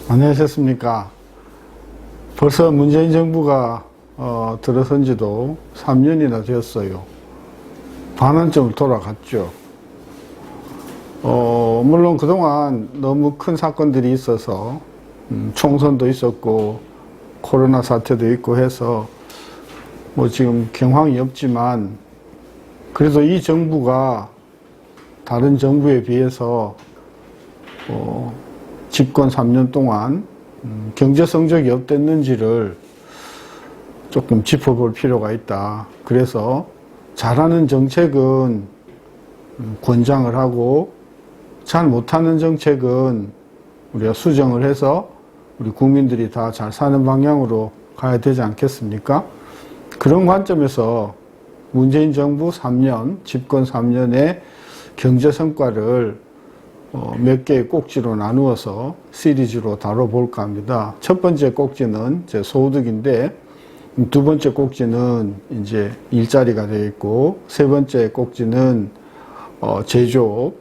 안녕하셨습니까? 벌써 문재인 정부가 들어선 지도 3년이나 되었어요. 반환점을 돌아갔죠. 물론 그동안 너무 큰 사건들이 있어서 총선도 있었고 코로나 사태도 있고 해서 뭐 지금 경황이 없지만, 그래도 이 정부가 다른 정부에 비해서 집권 3년 동안 경제 성적이 어땠는지를 조금 짚어볼 필요가 있다. 그래서 잘하는 정책은 권장을 하고 잘 못하는 정책은 우리가 수정을 해서 우리 국민들이 다 잘 사는 방향으로 가야 되지 않겠습니까? 그런 관점에서 문재인 정부 3년, 집권 3년의 경제 성과를 몇 개의 꼭지로 나누어서 시리즈로 다뤄볼까 합니다. 첫 번째 꼭지는 제 소득인데, 두 번째 꼭지는 이제 일자리가 되어 있고, 세 번째 꼭지는 제조업,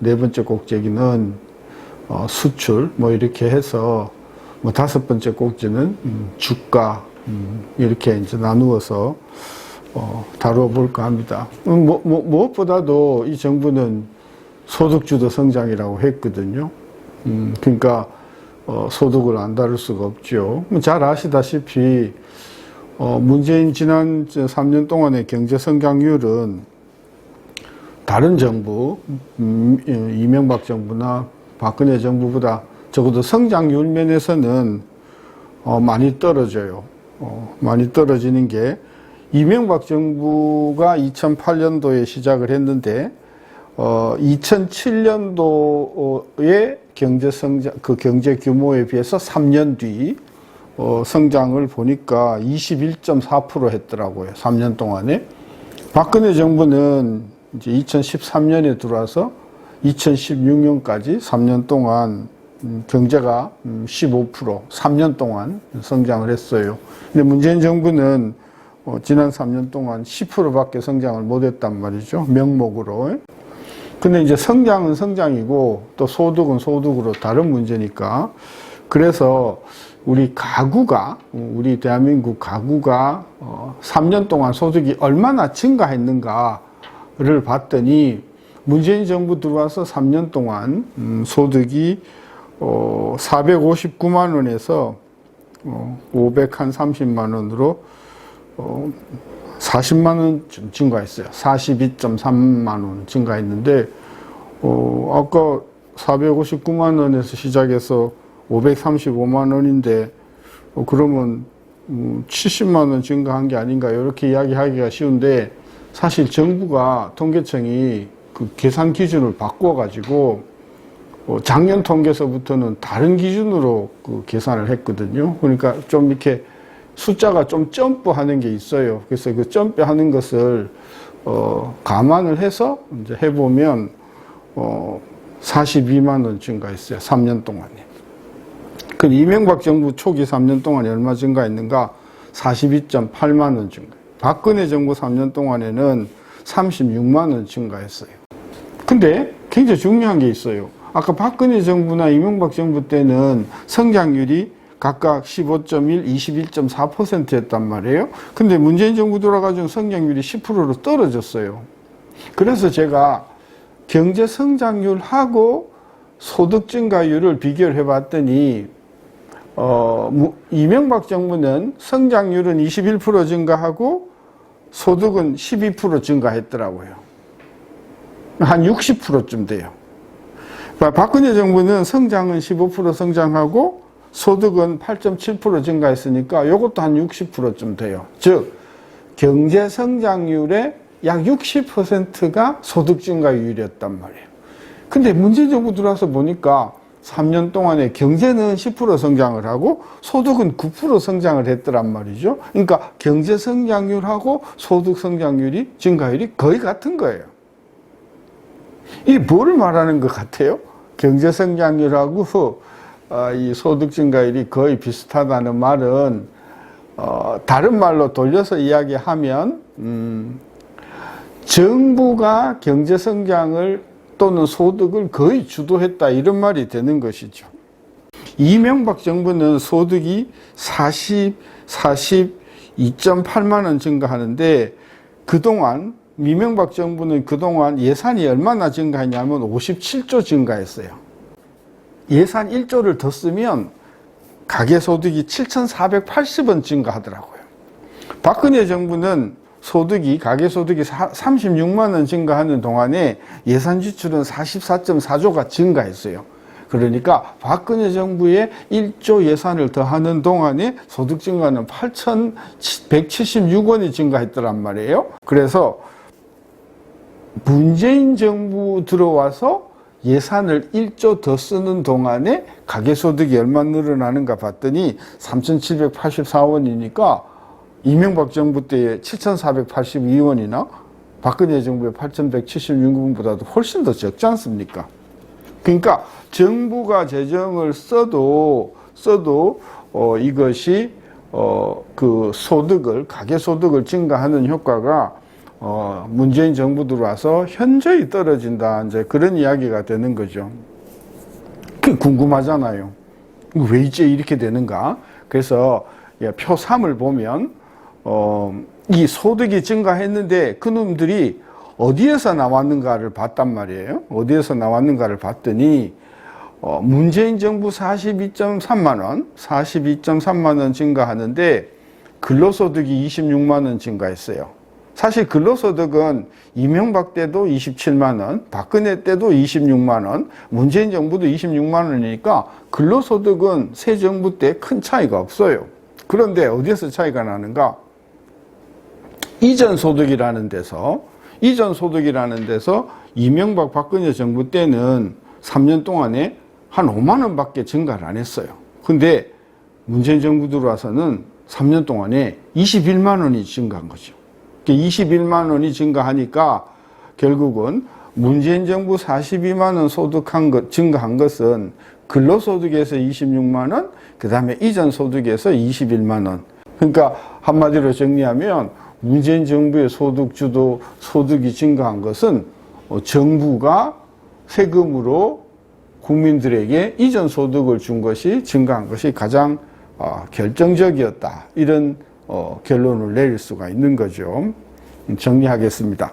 네 번째 꼭지는 수출, 뭐 이렇게 해서 뭐 다섯 번째 꼭지는 주가, 이렇게 이제 나누어서 다뤄볼까 합니다. 무엇보다도 이 정부는 소득주도 성장이라고 했거든요. 그러니까 소득을 안 다룰 수가 없죠. 잘 아시다시피 문재인 지난 3년 동안의 경제 성장률은 다른 정부, 이명박 정부나 박근혜 정부보다 적어도 성장률 면에서는 많이 떨어져요. 많이 떨어지는 게, 이명박 정부가 2008년도에 시작을 했는데 2007년도의 경제 성장, 그 경제 규모에 비해서 3년 뒤 성장을 보니까 21.4% 했더라고요. 3년 동안에. 박근혜 정부는 이제 2013년에 들어와서 2016년까지 3년 동안 경제가 15% 3년 동안 성장을 했어요. 근데 문재인 정부는 지난 3년 동안 10%밖에 성장을 못했단 말이죠. 명목으로. 근데 이제 성장은 성장이고 또 소득은 소득으로 다른 문제니까, 그래서 우리 가구가, 우리 대한민국 가구가 3년 동안 소득이 얼마나 증가했는가를 봤더니, 문재인 정부 들어와서 3년 동안 소득이 459만 원에서 530만 원으로 40만 원 증가했어요. 42.3만 원 증가했는데, 아까 459만 원에서 시작해서 535만 원인데, 그러면 70만 원 증가한 게 아닌가, 이렇게 이야기하기가 쉬운데, 사실 정부가, 통계청이 그 계산 기준을 바꿔가지고, 작년 통계서부터는 다른 기준으로 그 계산을 했거든요. 그러니까 좀 이렇게 숫자가 좀 점프하는 게 있어요. 그래서 그 점프하는 것을 감안을 해서 이제 해보면 42만 원 증가했어요. 3년 동안에. 그 이명박 정부 초기 3년 동안에 얼마 증가했는가? 42.8만 원 증가. 박근혜 정부 3년 동안에는 36만 원 증가했어요. 근데 굉장히 중요한 게 있어요. 아까 박근혜 정부나 이명박 정부 때는 성장률이 각각 15.1, 21.4%였단 말이에요. 근데 문재인 정부 들어가지고 성장률이 10%로 떨어졌어요. 그래서 제가 경제 성장률하고 소득 증가율을 비교를 해봤더니, 이명박 정부는 성장률은 21% 증가하고 소득은 12% 증가했더라고요. 한 60%쯤 돼요. 박근혜 정부는 성장은 15% 성장하고 소득은 8.7% 증가했으니까 이것도 한 60%쯤 돼요. 즉, 경제 성장률의 약 60%가 소득 증가율이었단 말이에요. 근데 문재인 정부 들어와서 보니까 3년 동안에 경제는 10% 성장을 하고 소득은 9% 성장을 했더란 말이죠. 그러니까 경제 성장률하고 소득 성장률이, 증가율이 거의 같은 거예요. 이게 뭐를 말하는 것 같아요? 경제 성장률하고 이 소득 증가율이 거의 비슷하다는 말은, 다른 말로 돌려서 이야기하면 정부가 경제 성장을 또는 소득을 거의 주도했다, 이런 말이 되는 것이죠. 이명박 정부는 소득이 42.8만 원 증가하는데 그동안 이명박 정부는 그동안 예산이 얼마나 증가했냐면 57조 증가했어요. 예산 1조를 더 쓰면 가계소득이 7,480원 증가하더라고요. 박근혜 정부는 가계소득이 36만 원 증가하는 동안에 예산 지출은 44.4조가 증가했어요. 그러니까 박근혜 정부의 1조 예산을 더하는 동안에 소득 증가는 8,176원이 증가했더란 말이에요. 그래서 문재인 정부 들어와서 예산을 1조 더 쓰는 동안에 가계소득이 얼마 늘어나는가 봤더니 3,784원이니까 이명박 정부 때의 7,482원이나 박근혜 정부의 8,176원보다도 훨씬 더 적지 않습니까? 그러니까 정부가 재정을 써도 이것이 그 가계소득을 증가하는 효과가 문재인 정부 들어와서 현저히 떨어진다. 이제 그런 이야기가 되는 거죠. 그게 궁금하잖아요. 왜 이제 이렇게 되는가? 그래서 표 3을 보면 이 소득이 증가했는데 그놈들이 어디에서 나왔는가를 봤단 말이에요. 어디에서 나왔는가를 봤더니 문재인 정부 42.3만 원 증가하는데 근로소득이 26만 원 증가했어요. 사실 근로소득은 이명박 때도 27만 원, 박근혜 때도 26만 원, 문재인 정부도 26만 원이니까 근로소득은 새 정부 때 큰 차이가 없어요. 그런데 어디에서 차이가 나는가? 이전 소득이라는 데서 이명박 박근혜 정부 때는 3년 동안에 한 5만 원밖에 증가를 안 했어요. 근데 문재인 정부 들어와서는 3년 동안에 21만 원이 증가한 거죠. 21만 원이 증가하니까 결국은 문재인 정부 42만 원 증가한 것은 근로소득에서 26만 원, 그 다음에 이전 소득에서 21만 원. 그러니까 한마디로 정리하면 문재인 정부의 소득이 증가한 것은 정부가 세금으로 국민들에게 이전 소득을 준 것이 증가한 것이 가장 결정적이었다. 이런 결론을 내릴 수가 있는 거죠. 정리하겠습니다.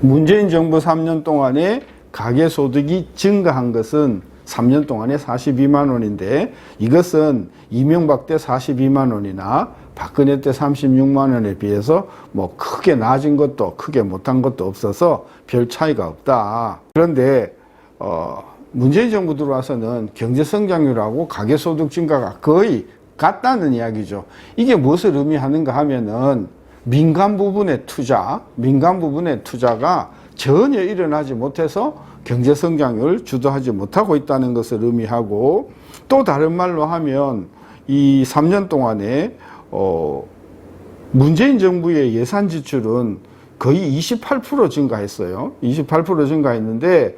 문재인 정부 3년 동안에 가계소득이 증가한 것은 3년 동안에 42만 원인데 이것은 이명박 때 42만 원이나 박근혜 때 36만 원에 비해서 뭐 크게 나아진 것도 크게 못한 것도 없어서 별 차이가 없다. 그런데 문재인 정부 들어와서는 경제성장률하고 가계소득 증가가 거의 같다는 이야기죠. 이게 무엇을 의미하는가 하면은 민간 부분의 투자가 전혀 일어나지 못해서 경제성장을 주도하지 못하고 있다는 것을 의미하고, 또 다른 말로 하면 이 3년 동안에 문재인 정부의 예산 지출은 거의 28% 증가했어요. 28% 증가했는데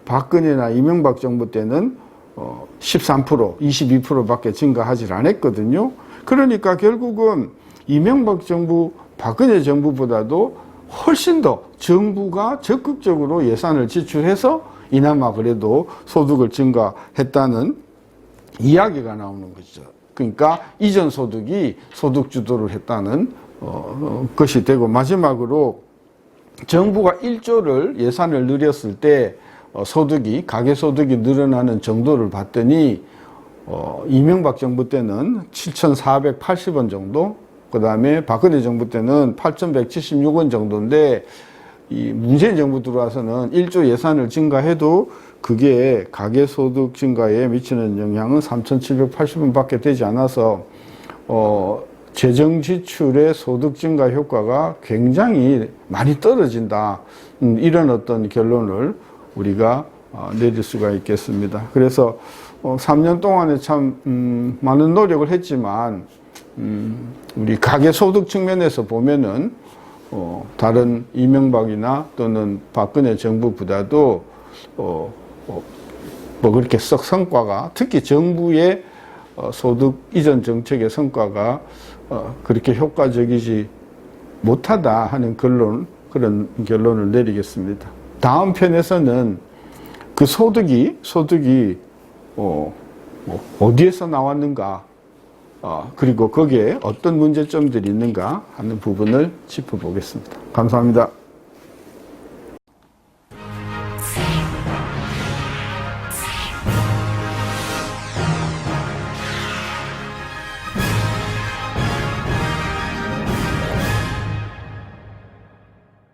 박근혜나 이명박 정부 때는 13%, 22%밖에 증가하지 않았거든요. 그러니까 결국은 이명박 정부, 박근혜 정부보다도 훨씬 더 정부가 적극적으로 예산을 지출해서 이나마 그래도 소득을 증가했다는 이야기가 나오는 거죠. 그러니까 이전 소득이 소득 주도를 했다는 것이 되고, 마지막으로 정부가 1조를 예산을 늘렸을 때 가계소득이 늘어나는 정도를 봤더니 이명박 정부 때는 7,480원 정도, 그 다음에 박근혜 정부 때는 8,176원 정도인데, 이 문재인 정부 들어와서는 1조 예산을 증가해도 그게 가계소득 증가에 미치는 영향은 3,780원밖에 되지 않아서 재정 지출의 소득 증가 효과가 굉장히 많이 떨어진다. 이런 어떤 결론을 우리가 내릴 수가 있겠습니다. 그래서 3년 동안에 참 많은 노력을 했지만 우리 가계소득 측면에서 보면은 다른 이명박이나 또는 박근혜 정부보다도 뭐 그렇게 썩 성과가, 특히 정부의 소득 이전 정책의 성과가 그렇게 효과적이지 못하다 하는 그런 결론을 내리겠습니다. 다음 편에서는 그 소득이 어디에서 나왔는가, 그리고 거기에 어떤 문제점들이 있는가 하는 부분을 짚어보겠습니다. 감사합니다.